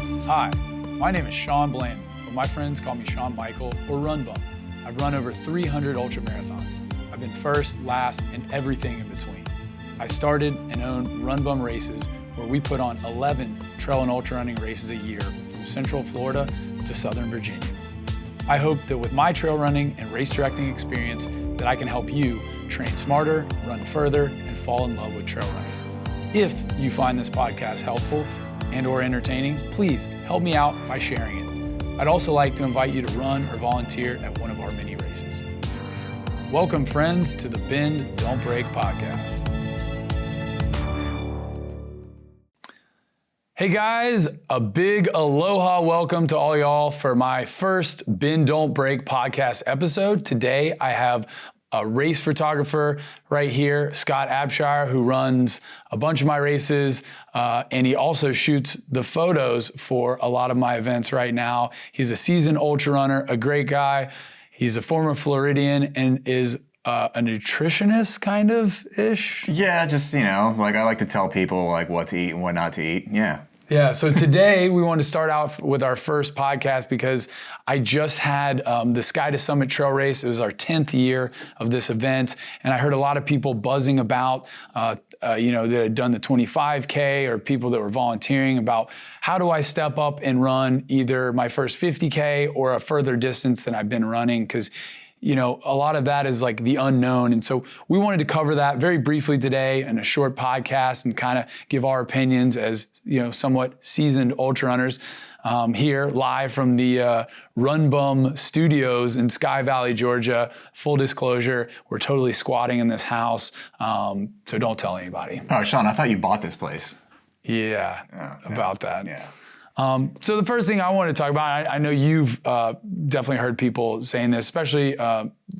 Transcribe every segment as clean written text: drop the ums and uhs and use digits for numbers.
Hi, my name is Sean Bland, but my friends call me Shawn Michael or Run Bum. I've run over 300 ultra marathons. I've been first, last, and everything in between. I started and owned Run Bum Races, where we put on 11 trail and ultra running races a year from Central Florida to Southern Virginia. I hope that with my trail running and race directing experience that I can help you train smarter, run further, and fall in love with trail running. If you find this podcast helpful and or entertaining, please help me out by sharing it. I'd also like to invite you to run or volunteer at one of our mini races. Welcome, friends, to the Bend Don't Break podcast. Hey guys, a big aloha welcome to all y'all for my first Bend Don't Break podcast episode. Today I have a race photographer right here, Scott Abshire, who runs a bunch of my races, and he also shoots the photos for a lot of my events right now. He's a seasoned ultra runner, a great guy. He's a former Floridian and is a nutritionist kind of ish. Yeah, just, like I like to tell people like what to eat and what not to eat. Yeah, so today we want to start out with our first podcast because I just had the Sky to Summit Trail Race. It was our 10th year of this event, and I heard a lot of people buzzing about, that had done the 25K or people that were volunteering about how do I step up and run either my first 50K or a further distance than I've been running, because a lot of that is like the unknown. And so we wanted to cover that very briefly today in a short podcast and kind of give our opinions as, somewhat seasoned ultra runners here live from the Run Bum Studios in Sky Valley, Georgia. Full disclosure, we're totally squatting in this house. So don't tell anybody. Oh, Sean, I thought you bought this place. Yeah, about that. Yeah. So the first thing I want to talk about, I know you've definitely heard people saying this, especially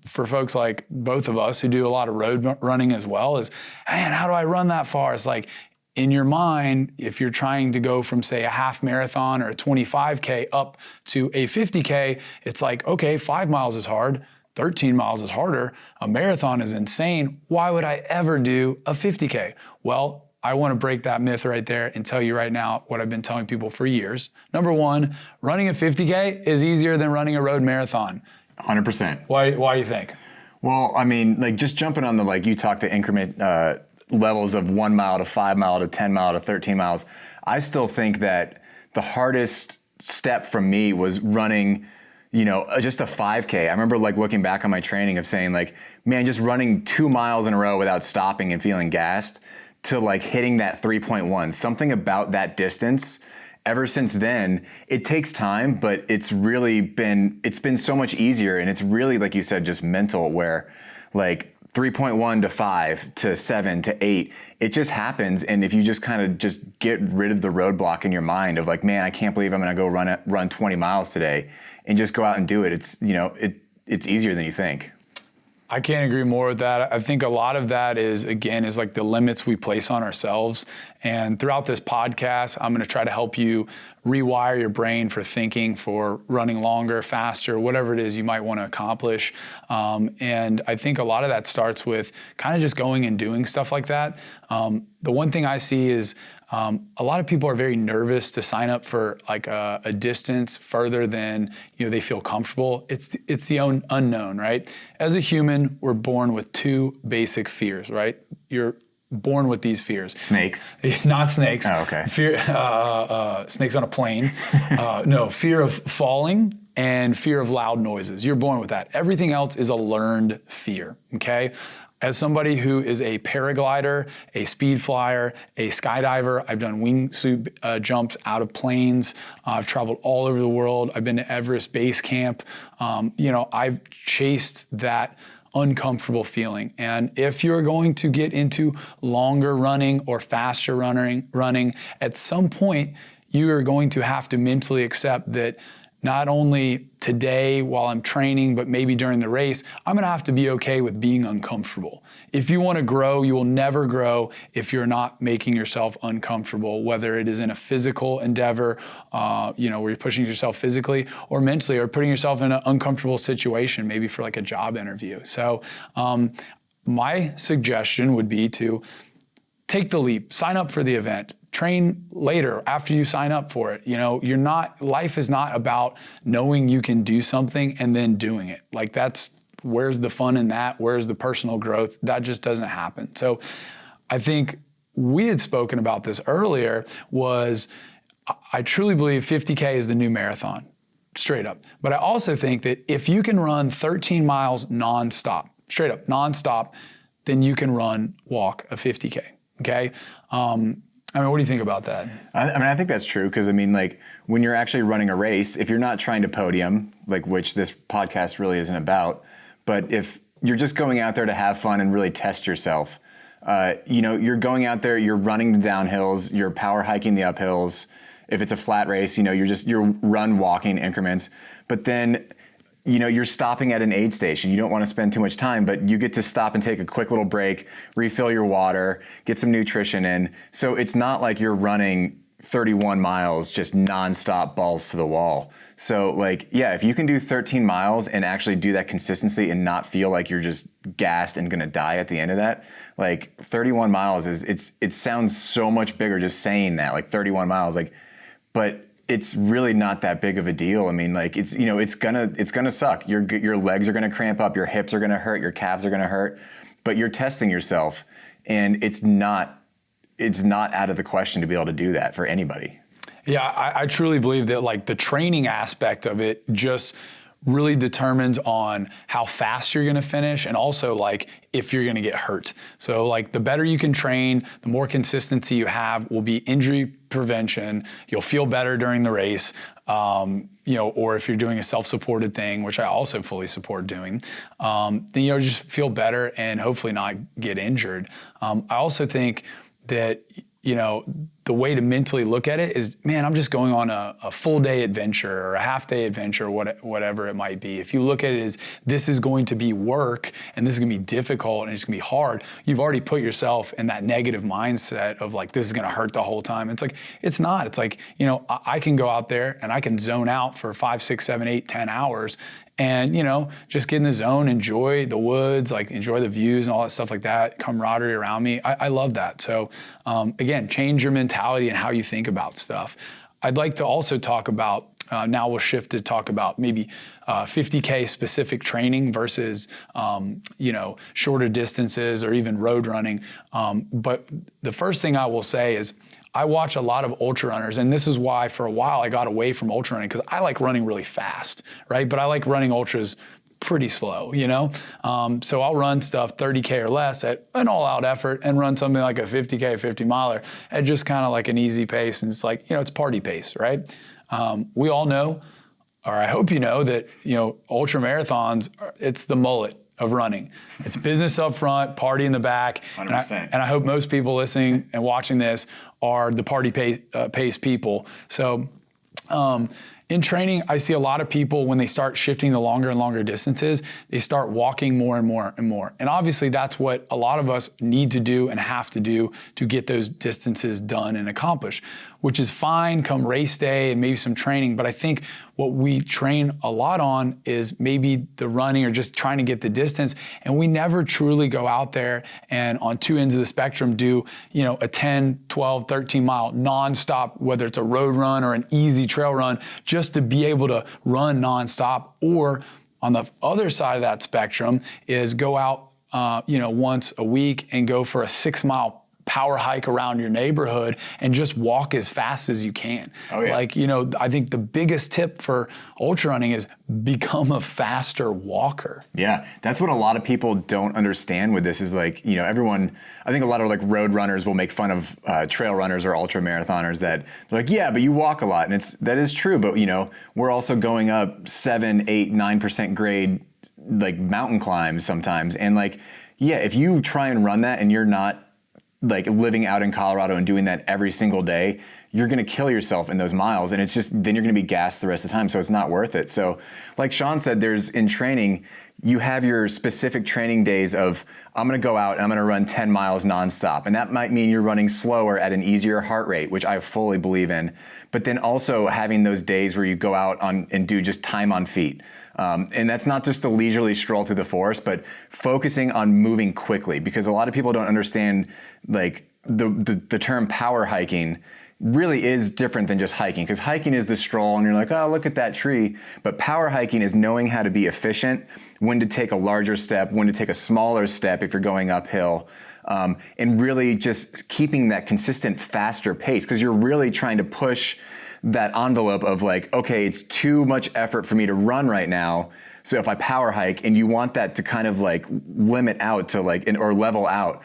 for folks like both of us who do a lot of road running as well, is, man, how do I run that far? It's like, in your mind, if you're trying to go from, say, a half marathon or a 25K up to a 50K, it's like, okay, 5 miles is hard, 13 miles is harder, a marathon is insane. Why would I ever do a 50K? Well, I want to break that myth right there and tell you right now what I've been telling people for years. Number one, running a 50K is easier than running a road marathon. 100%. Why do you think? Well, I mean, like just jumping on you talked the increment levels of 1 mile to 5 mile to 10 mile to 13 miles. I still think that the hardest step from me was running, just a 5K. I remember looking back on my training of saying man, just running 2 miles in a row without stopping and feeling gassed, to hitting that 3.1, something about that distance. Ever since then, it takes time, but it's been so much easier. And it's really, like you said, just mental, where 3.1 to 5 to 7 to 8, it just happens. And if you just kind of just get rid of the roadblock in your mind of man, I can't believe I'm going to go run 20 miles today, and just go out and do it. It's, it's easier than you think. I can't agree more with that. I think a lot of that is the limits we place on ourselves. And throughout this podcast, I'm going to try to help you rewire your brain for thinking, for running longer, faster, whatever it is you might want to accomplish. And I think a lot of that starts with kind of just going and doing stuff like that. The one thing I see is a lot of people are very nervous to sign up for a distance further than they feel comfortable. It's the unknown, right? As a human, we're born with two basic fears, right? You're born with these fears. Snakes? Not snakes. Oh, okay. Snakes on a plane. No, fear of falling and fear of loud noises. You're born with that. Everything else is a learned fear, okay? As somebody who is a paraglider, a speed flyer, a skydiver, I've done wingsuit jumps out of planes. I've traveled all over the world. I've been to Everest Base Camp. I've chased that uncomfortable feeling. And if you're going to get into longer running or faster running, at some point, you are going to have to mentally accept that not only today while I'm training, but maybe during the race, I'm going to have to be okay with being uncomfortable. If you want to grow, you will never grow if you're not making yourself uncomfortable, whether it is in a physical endeavor, where you're pushing yourself physically or mentally, or putting yourself in an uncomfortable situation, maybe for a job interview. So my suggestion would be to take the leap, sign up for the event, train later after you sign up for it. Life is not about knowing you can do something and then doing it. Like where's the fun in that? Where's the personal growth? That just doesn't happen. So I think we had spoken about this earlier, I truly believe 50K is the new marathon, straight up. But I also think that if you can run 13 miles nonstop, straight up nonstop, then you can walk a 50K, okay? What do you think about that? I think that's true because, when you're actually running a race, if you're not trying to podium, which this podcast really isn't about, but if you're just going out there to have fun and really test yourself, you're going out there, you're running the downhills, you're power hiking the uphills. If it's a flat race, you're walking increments, but then, you're stopping at an aid station. You don't want to spend too much time, but you get to stop and take a quick little break, refill your water, get some nutrition in. So it's not like you're running 31 miles just nonstop balls to the wall. So if you can do 13 miles and actually do that consistency and not feel like you're just gassed and going to die at the end of that, 31 miles it sounds so much bigger just saying that, 31 miles, but it's really not that big of a deal. It's gonna suck. Your legs are gonna cramp up, your hips are gonna hurt, your calves are gonna hurt, but you're testing yourself, and it's not out of the question to be able to do that for anybody. Yeah, I truly believe that the training aspect of it just really determines on how fast you're going to finish and also if you're going to get hurt. So the better you can train, the more consistency you have will be injury prevention. You'll feel better during the race, or if you're doing a self-supported thing, which I also fully support doing, then just feel better and hopefully not get injured. I also think that the way to mentally look at it is, man, I'm just going on a full day adventure or a half day adventure, whatever it might be. If you look at it as this is going to be work and this is going to be difficult and it's going to be hard, you've already put yourself in that negative mindset of this is going to hurt the whole time. It's not. It's I can go out there and I can zone out for 5, 6, 7, 8, 10 hours and, just get in the zone, enjoy the woods, enjoy the views and all that stuff like that, camaraderie around me. I love that. So again, change your mentality and how you think about stuff. I'd like to also talk about, now we'll shift to talk about maybe 50K specific training versus, shorter distances or even road running. But the first thing I will say is, I watch a lot of ultra runners, and this is why for a while I got away from ultra running because I like running really fast, right? But I like running ultras pretty slow, So I'll run stuff 30K or less at an all-out effort and run something like a 50K, 50 miler at just kind of an easy pace, and it's it's party pace, right? We all know, or I hope you know, that ultra marathons, it's the mullet of running. It's business up front, party in the back. 100%. And I hope most people listening and watching this are the party pace people. So in training, I see a lot of people when they start shifting to longer and longer distances, they start walking more and more and more. And obviously that's what a lot of us need to do and have to do to get those distances done and accomplished, which is fine come race day and maybe some training. But I think what we train a lot on is maybe the running or just trying to get the distance. And we never truly go out there and on two ends of the spectrum do, a 10, 12, 13 mile nonstop, whether it's a road run or an easy trail run, just to be able to run nonstop. Or on the other side of that spectrum is go out, once a week and go for a 6 mile power hike around your neighborhood and just walk as fast as you can. Oh, yeah. I think the biggest tip for ultra running is become a faster walker. Yeah, that's what a lot of people don't understand with this is everyone, I think a lot of road runners will make fun of trail runners or ultra marathoners that they're yeah, but you walk a lot. And that is true, but we're also going up 7, 8, 9% grade mountain climbs sometimes. And if you try and run that and you're not living out in Colorado and doing that every single day, you're going to kill yourself in those miles. And it's just, then you're going to be gassed the rest of the time. So it's not worth it. So like Sean said, in training, you have your specific training days of, I'm going to go out and I'm going to run 10 miles nonstop. And that might mean you're running slower at an easier heart rate, which I fully believe in. But then also having those days where you go out and do just time on feet. And that's not just a leisurely stroll through the forest, but focusing on moving quickly, because a lot of people don't understand the term power hiking really is different than just hiking, because hiking is the stroll and you're like, oh, look at that tree. But power hiking is knowing how to be efficient, when to take a larger step, when to take a smaller step if you're going uphill, and really just keeping that consistent faster pace, because you're really trying to push that envelope of like, okay, it's too much effort for me to run right now. So if I power hike, and you want that to kind of like limit out to like, or level out.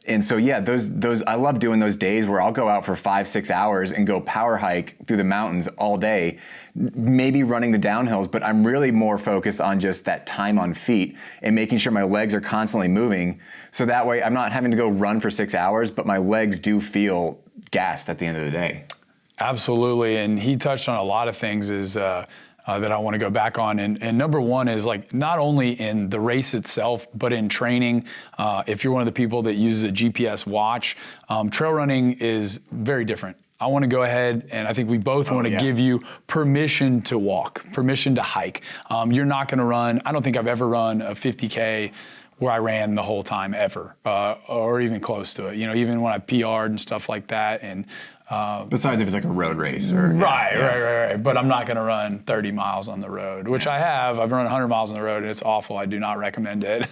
And so, yeah, those I love doing those days where I'll go out for 5-6 hours and go power hike through the mountains all day, maybe running the downhills, but I'm really more focused on just that time on feet and making sure my legs are constantly moving. So that way I'm not having to go run for 6 hours, but my legs do feel gassed at the end of the day. Absolutely. And he touched on a lot of things that I want to go back on. And number one is like not only in the race itself, but in training. If you're one of the people that uses a GPS watch, trail running is very different. I want to go ahead, and I think we both want to give you permission to walk, permission to hike. You're not going to run. I don't think I've ever run a 50K where I ran the whole time ever, or even close to it. You know, even when I PR'd and stuff like that. And besides if it's like a road race or right. But I'm not going to run 30 miles on the road, which I have. I've run 100 miles on the road, and it's awful. I do not recommend it.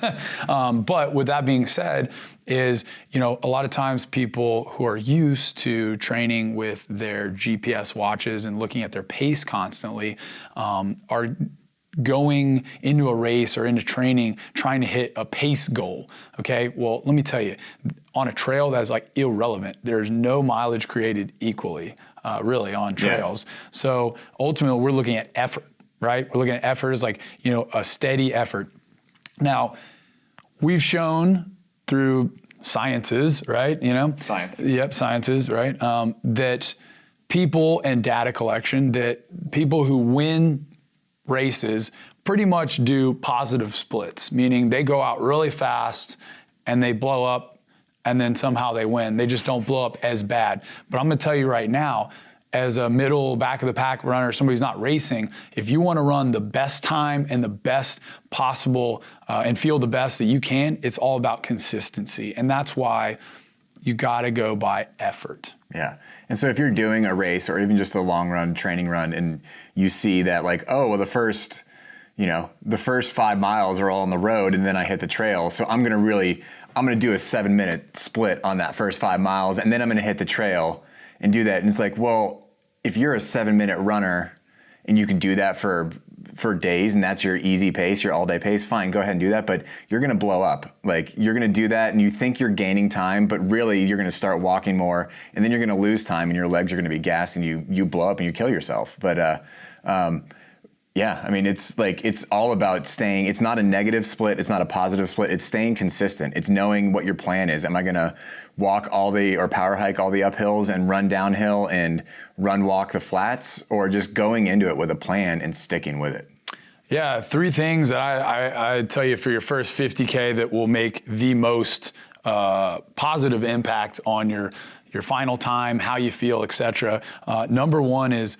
But with that being said, is, you know, a lot of times people who are used to training with their GPS watches and looking at their pace constantly are going into a race or into training trying to hit a pace goal. Okay, well, let me tell you, on a trail that's like irrelevant. There's no mileage created equally, really, on trails. Yeah. So ultimately, we're looking at effort, right? We're looking at effort as like, you know, a steady effort. Now, we've shown through sciences, right? You know, science. Yep, sciences, right? That people and data collection, that people who win races pretty much do positive splits, meaning they go out really fast and they blow up and then somehow they win. They just don't blow up as bad. But I'm gonna tell you right now, as a middle back of the pack runner, somebody who's not racing, if you wanna run the best time and the best possible and feel the best that you can, it's all about consistency. And that's why you gotta go by effort. Yeah. And so if you're doing a race or even just a long run, training run, and you see that like, oh, well, the first 5 miles are all on the road and then I hit the trail. So I'm going to do a 7-minute split on that first 5 miles, and then I'm going to hit the trail and do that. And it's like, well, if you're a 7-minute runner and you can do that for days and that's your easy pace, your all day pace, fine, go ahead and do that. But you're going to blow up. Like, you're going to do that and you think you're gaining time, but really you're going to start walking more, and then you're going to lose time and your legs are going to be gassed and you blow up and you kill yourself. But, yeah, I mean, it's all about staying. It's not a negative split. It's not a positive split. It's staying consistent. It's knowing what your plan is. Am I going to power hike all the uphills and run downhill and walk the flats, or just going into it with a plan and sticking with it? Yeah, 3 things that I tell you for your first 50K that will make the most positive impact on your final time, how you feel, etc. Number one is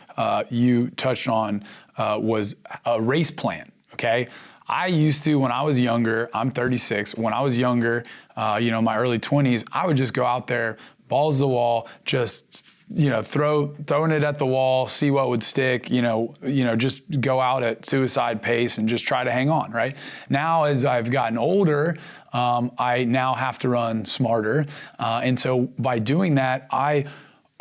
you touched on was a race plan. Okay, I used to, when I was younger. I'm 36. When I was younger, my early 20s, I would just go out there, balls to the wall, just throwing it at the wall, see what would stick. Just go out at suicide pace and just try to hang on. Right now, as I've gotten older, I now have to run smarter. And so by doing that, I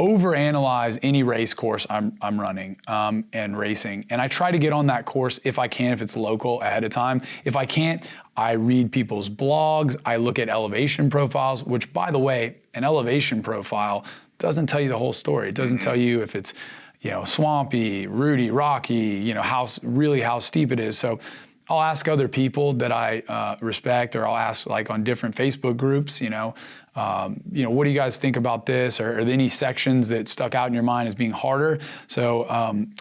overanalyze any race course I'm running and racing. And I try to get on that course if I can, if it's local, ahead of time. If I can't, I read people's blogs. I look at elevation profiles, which, by the way, an elevation profile doesn't tell you the whole story. It doesn't tell you if it's, swampy, rooty, rocky, how steep it is. So I'll ask other people that I respect, or I'll ask like on different Facebook groups, what do you guys think about this? Or are there any sections that stuck out in your mind as being harder? So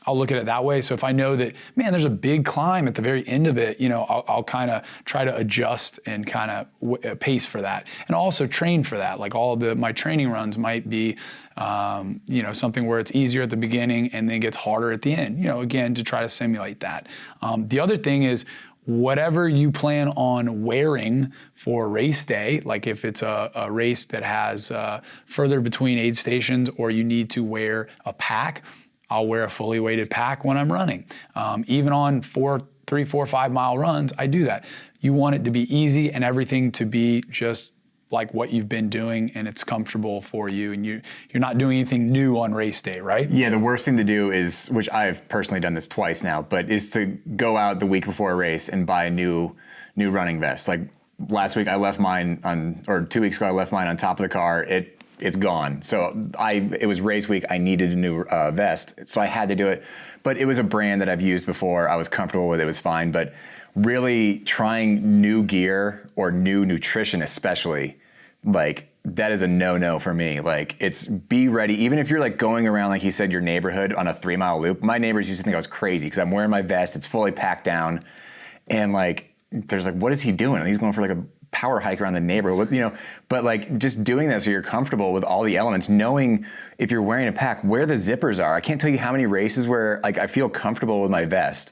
I'll look at it that way. So if I know that, man, there's a big climb at the very end of it, I'll kind of try to adjust and kind of pace for that. And also train for that. Like all of my training runs might be, something where it's easier at the beginning and then gets harder at the end, again, to try to simulate that. The other thing is, whatever you plan on wearing for race day, like if it's a race that has further between aid stations or you need to wear a pack, I'll wear a fully weighted pack when I'm running. Even on 3, 4, 5 mile runs, I do that. You want it to be easy and everything to be just like what you've been doing and it's comfortable for you and you're not doing anything new on race day, right? Yeah, the worst thing to do is, which I've personally done this twice now, but is to go out the week before a race and buy a new running vest. Like last week I left mine or 2 weeks ago I left mine on top of the car. It's gone. So it was race week. I needed a new vest, so I had to do it. But it was a brand that I've used before. I was comfortable with it. It was fine. But really trying new gear or new nutrition, especially, like that is a no-no for me. Like it's be ready. Even if you're like going around, like you said, your neighborhood on a 3-mile loop. My neighbors used to think I was crazy because I'm wearing my vest. It's fully packed down, and like there's like, what is he doing? And he's going for like a power hike around the neighborhood, you know, but like just doing that so you're comfortable with all the elements, knowing if you're wearing a pack, where the zippers are. I can't tell you how many races where like I feel comfortable with my vest,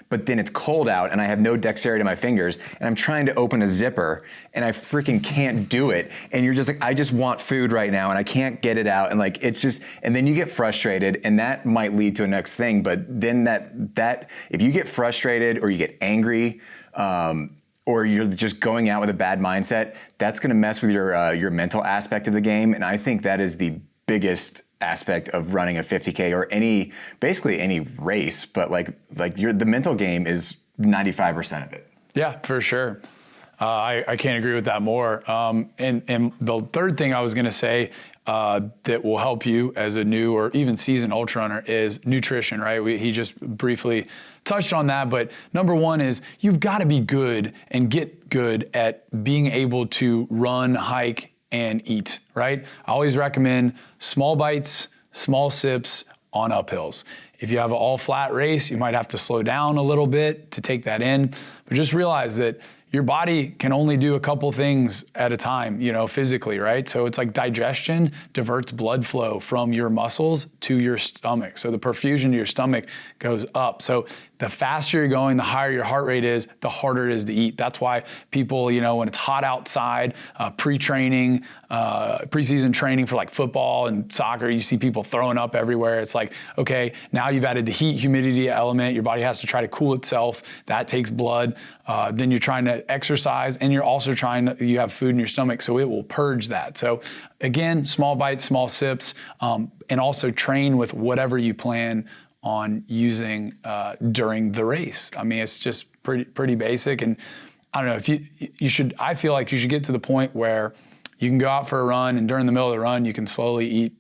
but then it's cold out and I have no dexterity in my fingers and I'm trying to open a zipper and I freaking can't do it. And you're just like, I just want food right now and I can't get it out. And like, it's just, and then you get frustrated and that might lead to a next thing. But then that if you get frustrated or you get angry, or you're just going out with a bad mindset, that's going to mess with your mental aspect of the game. And I think that is the biggest aspect of running a 50K or basically any race. But like the mental game is 95% of it. Yeah, for sure. I can't agree with that more. And the third thing I was going to say that will help you as a new or even seasoned ultra runner is nutrition, right? He just briefly touched on that, but number one is you've got to be good and get good at being able to run, hike, and eat, right? I always recommend small bites, small sips on uphills. If you have an all flat race, you might have to slow down a little bit to take that in, but just realize that your body can only do a couple things at a time, you know, physically, right? So it's like digestion diverts blood flow from your muscles to your stomach. So the perfusion to your stomach goes up. So the faster you're going, the higher your heart rate is, the harder it is to eat. That's why people, you know, when it's hot outside, pre-training, preseason training for like football and soccer, you see people throwing up everywhere. It's like, okay, now you've added the heat, humidity element. Your body has to try to cool itself. That takes blood. Then you're trying to exercise and you're also you have food in your stomach, so it will purge that. So again, small bites, small sips, and also train with whatever you plan on using during the race. I mean, it's just pretty basic. And I don't know, if I feel like you should get to the point where you can go out for a run and during the middle of the run, you can slowly eat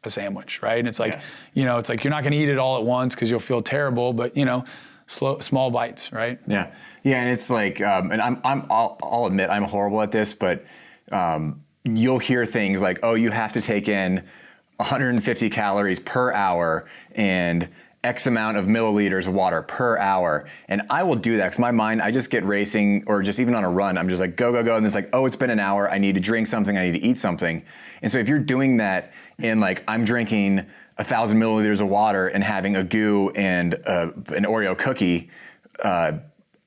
a sandwich, right? And it's like, you know, it's like you're not going to eat it all at once because you'll feel terrible, but you know, small bites, right? Yeah. Yeah. And it's like, and I'll admit I'm horrible at this, but you'll hear things like, oh, you have to take in 150 calories per hour and X amount of milliliters of water per hour. And I will do that because my mind, I just get racing or just even on a run, I'm just like, go. And it's like, oh, it's been an hour. I need to drink something. I need to eat something. And so if you're doing that in like, I'm drinking 1,000 milliliters of water and having a goo and an Oreo cookie,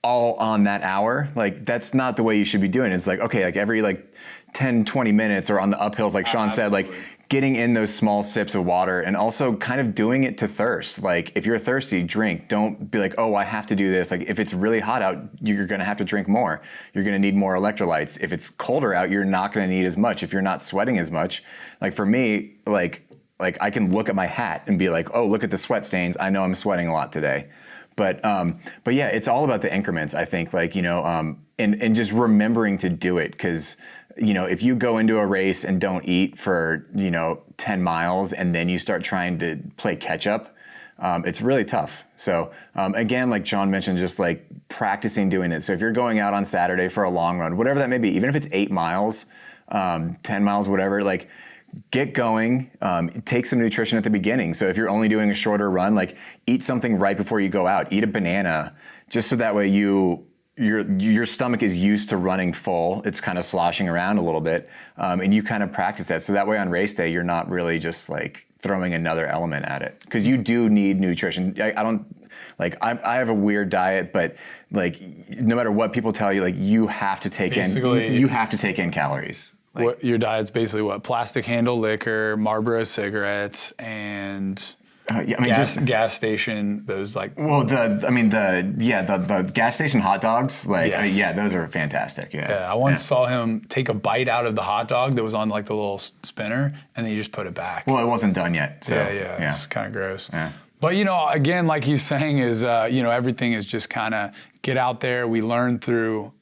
all on that hour, like that's not the way you should be doing it. It's like, okay, like every like 10, 20 minutes or on the uphills, like Sean said, like getting in those small sips of water and also kind of doing it to thirst. Like if you're thirsty, drink. Don't be like, oh, I have to do this. Like if it's really hot out, you're going to have to drink more. You're going to need more electrolytes. If it's colder out, you're not going to need as much. If you're not sweating as much, like for me, like I can look at my hat and be like, oh, look at the sweat stains. I know I'm sweating a lot today. But yeah, it's all about the increments, I think, like, you know, and just remembering to do it. Cause you know, if you go into a race and don't eat for, you know, 10 miles and then you start trying to play catch up, it's really tough. So again, like John mentioned, just like practicing doing it. So if you're going out on Saturday for a long run, whatever that may be, even if it's 8 miles, 10 miles, whatever, like get going, take some nutrition at the beginning. So if you're only doing a shorter run, like eat something right before you go out, eat a banana, just so that way your stomach is used to running full. It's kind of sloshing around a little bit. And you kind of practice that. So that way on race day, you're not really just like throwing another element at it. Cause you do need nutrition. Like I have a weird diet, but like no matter what people tell you, like you have to take you have to take in calories. Like, what your diet's basically what? Plastic handle liquor, Marlboro cigarettes, and yeah, I mean, gas station. Those like the gas station hot dogs. Like Yes. those are fantastic. Yeah. I once saw him take a bite out of the hot dog that was on like the little spinner, and then he just put it back. Well, it wasn't done yet. So, It's kind of gross. Yeah. But again, like he's saying, is everything is just kind of get out there. We learn through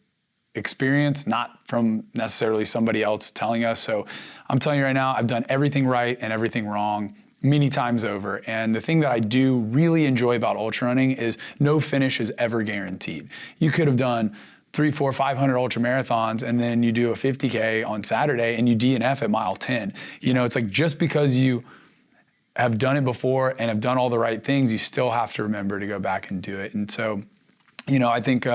experience, not from necessarily somebody else telling us. So I'm telling you right now, I've done everything right and everything wrong many times over. And the thing that I do really enjoy about ultra running is no finish is ever guaranteed. You could have done 300, 400, 500 ultra marathons, and then you do a 50K on Saturday and you DNF at mile 10. It's like just because you have done it before and have done all the right things, you still have to remember to go back and do it. And so, I think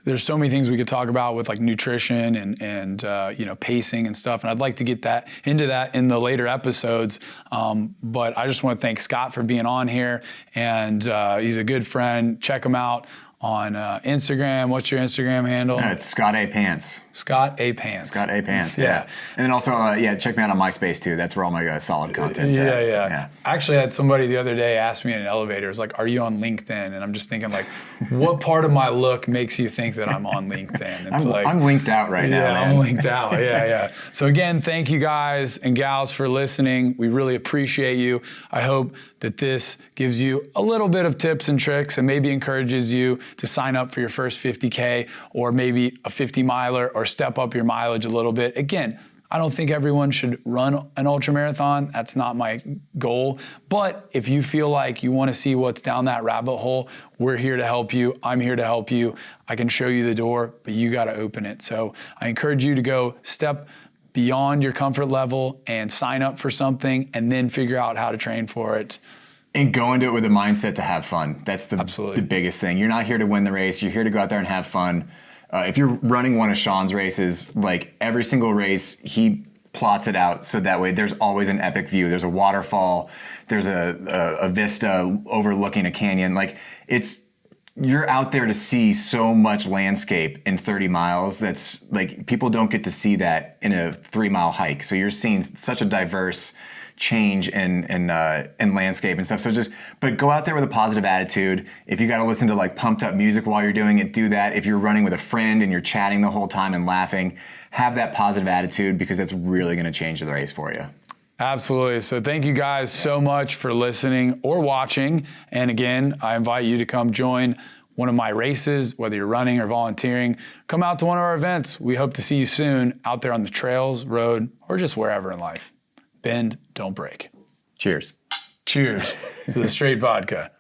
there's so many things we could talk about with like nutrition and pacing and stuff. And I'd like to get into that in the later episodes. But I just want to thank Scott for being on here, and he's a good friend. Check him out on Instagram. What's your Instagram handle? It's Scott A. Pants. Scott A. Pants. Scott A. Pants, yeah. And then also, check me out on MySpace too. That's where all my solid content's at. Yeah. I actually had somebody the other day ask me in an elevator, was like, are you on LinkedIn? And I'm just thinking like, what part of my look makes you think that I'm on LinkedIn? It's I'm linked out right now, man. I'm linked out, yeah. So again, thank you guys and gals for listening. We really appreciate you. I hope that this gives you a little bit of tips and tricks and maybe encourages you to sign up for your first 50K or maybe a 50 miler or step up your mileage a little bit. Again, I don't think everyone should run an ultra marathon. That's not my goal. But if you feel like you want to see what's down that rabbit hole, we're here to help you. I'm here to help you. I can show you the door, but you got to open it. So I encourage you to go step beyond your comfort level and sign up for something and then figure out how to train for it. And go into it with a mindset to have fun. That's Absolutely. The biggest thing. You're not here to win the race. You're here to go out there and have fun. If you're running one of Sean's races, like every single race, he plots it out so that way there's always an epic view. There's a waterfall. There's a vista overlooking a canyon. Like you're out there to see so much landscape in 30 miles. That's like people don't get to see that in a 3-mile hike. So you're seeing such a diverse change in landscape and stuff. So but go out there with a positive attitude. If you got to listen to like pumped up music while you're doing it, do that. If you're running with a friend and you're chatting the whole time and laughing, have that positive attitude because that's really going to change the race for you. Absolutely. So thank you guys so much for listening or watching. And again, I invite you to come join one of my races, whether you're running or volunteering. Come out to one of our events. We hope to see you soon out there on the trails, road, or just wherever in life. Bend, don't break. Cheers. Cheers to the straight vodka.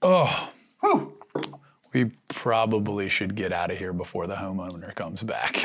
Oh, whew. We probably should get out of here before the homeowner comes back.